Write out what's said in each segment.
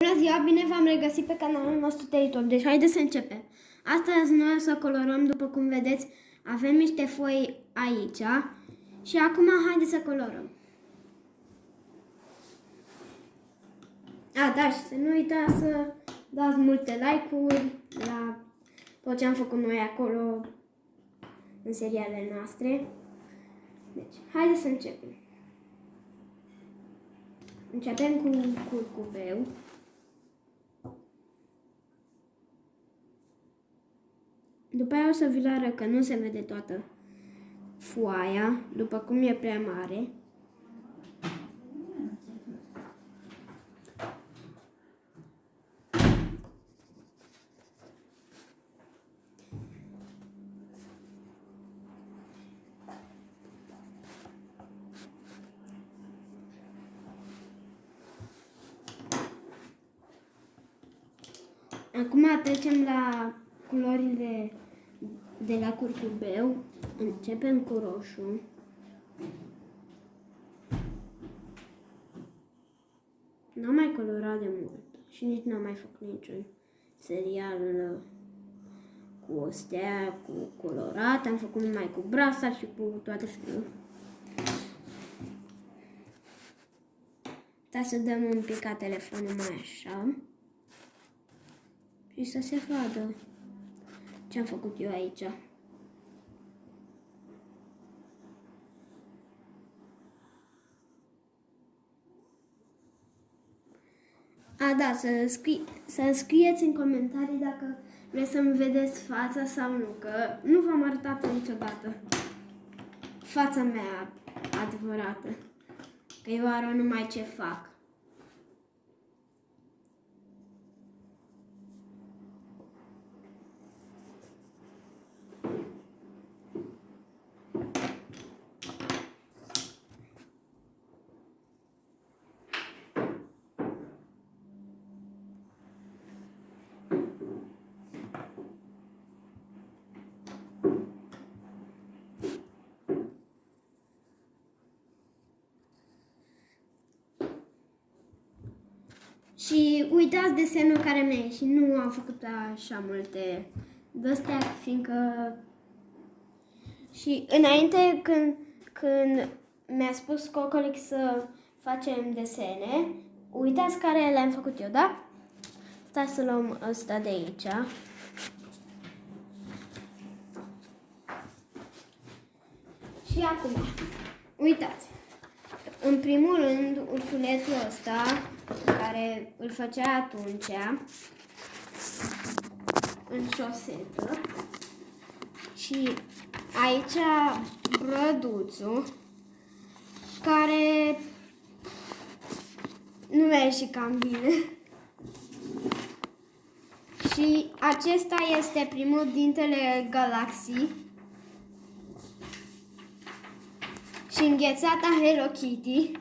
Bună ziua, bine v-am regăsit pe canalul nostru de YouTube. Deci haideți să începem. Astăzi noi o să colorăm, după cum vedeți, avem niște foi aici. Și acum haideți să colorăm. Da, și să nu uitați să dați multe like-uri la tot ce am făcut noi acolo în serialele noastre. Deci, haideți să începem. Începem cu curcubeu. După aia o să vi-l arăt că nu se vede toată foaia, după cum e prea mare. Acum trecem la culorile de la curcubeu. Începem cu roșu. N-am mai colorat de mult și nici n-am mai făcut niciun serial cu astea, cu colorat. Am făcut numai cu brasa și cu toate felurile. Da, să dăm un pic ca telefonul mai așa. Și să se vadă ce am făcut eu aici. Da, să scrieți în comentarii dacă vreți să-mi vedeți fața sau nu, că nu v-am arătat niciodată fața mea adevărată, că eu arăt numai ce fac. Și uitați desenul care mi-a ieșit, nu am făcut așa multe de-astea, fiindcă... Și înainte, când mi-a spus Cocolic să facem desene, uitați care le-am făcut eu, da? Stai să luăm ăsta de aici. Și acum, uitați. În primul rând, ursulețul ăsta, care îl făcea atunci, în șosetă. Și aici brăduțul, care nu mi-a ieșit cam bine. Și acesta este primul dintele galaxii. Și înghețata Hello Kitty.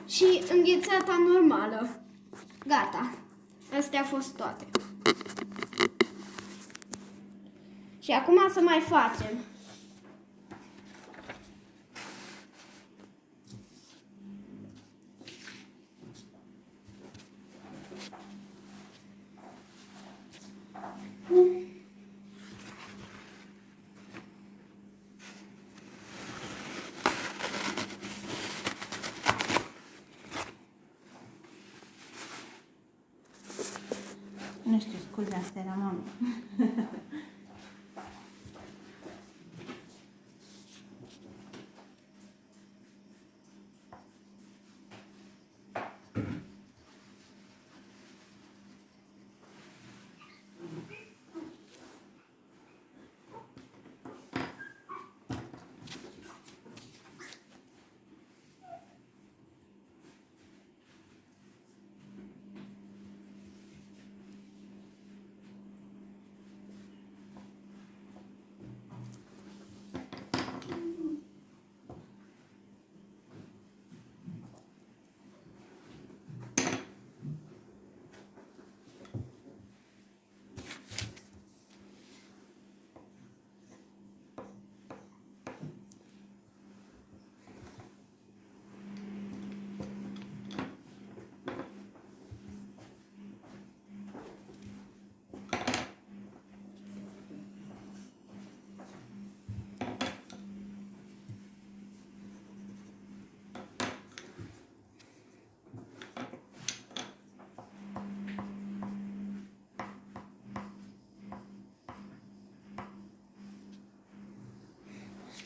Și înghețata normală. Gata. Astea au fost toate. Și acum să mai facem. Nu știu, scuze, asta era mama.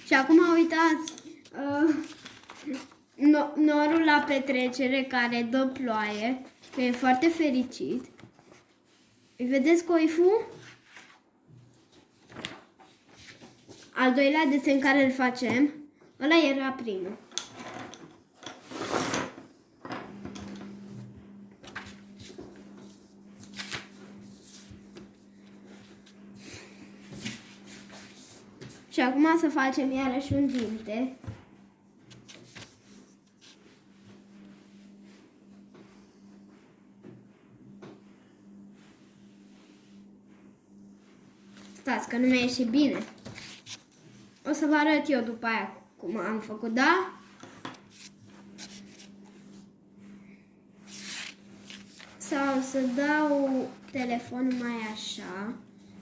Și acum uitați norul la petrecere care dă ploaie, că e foarte fericit. Îi vedeți coiful? Al doilea desen care îl facem, ăla era primul. Și acum să facem iarăși un dinte. Stați că nu mi-a ieșit bine. O să vă arăt eu după aia cum am făcut, da? Sau să dau telefonul mai așa,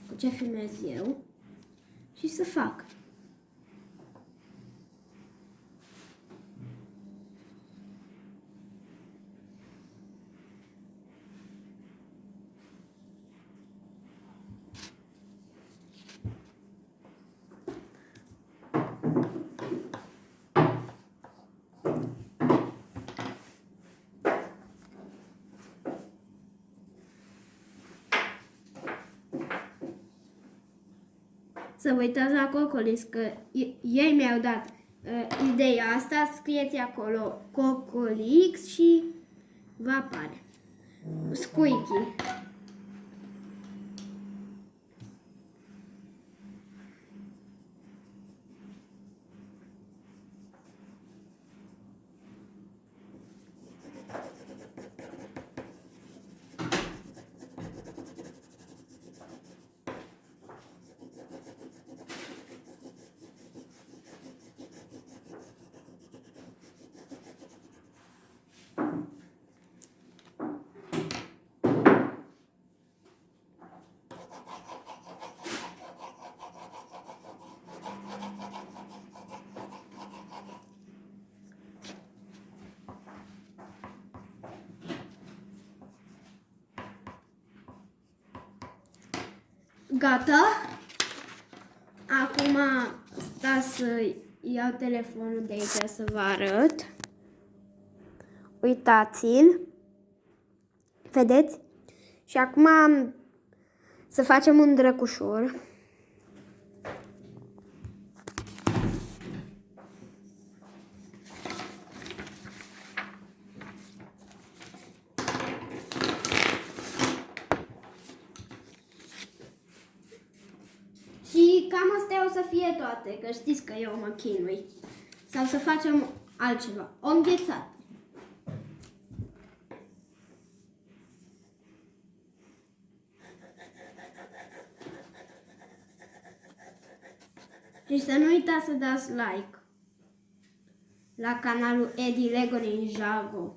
cu ce filmez eu, și să fac. Să vă uitați la Cocolis, că ei mi-au dat ideea asta. Scrieți acolo Cocolix și vă apare Squeaky. Gata. Acum stați să iau telefonul de aici să vă arăt. Uitați-l. Vedeți? Și acum să facem un drăcușor. Și cam astea o să fie toate, că știți că eu mă chinui. Sau să facem altceva. O înghețată. Și să nu uitați să dați like la canalul Eddie Lego Ninjago.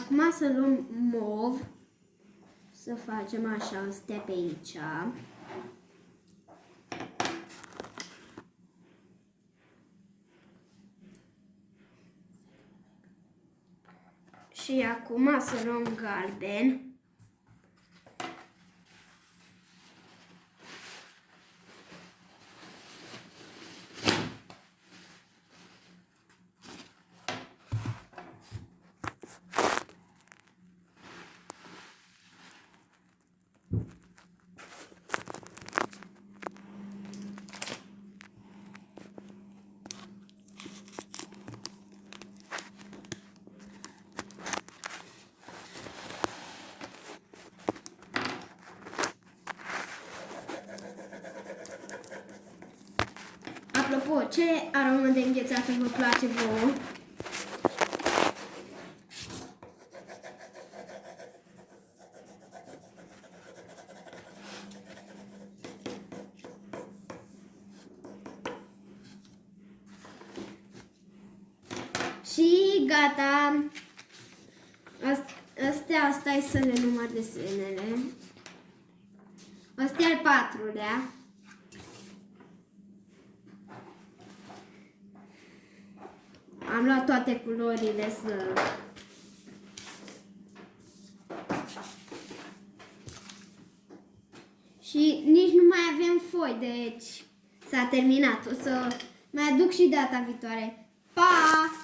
Acum să luăm mov, să facem așa, astea pe aici. Și acum să luăm galben. Apropo, ce aromă de înghețată vă place vouă? Și gata. Astea, stai să le număr desenele. Astea al patrulea. am luat toate culorile să... Și nici nu mai avem foi, deci s-a terminat. O să mai aduc și data viitoare. Pa!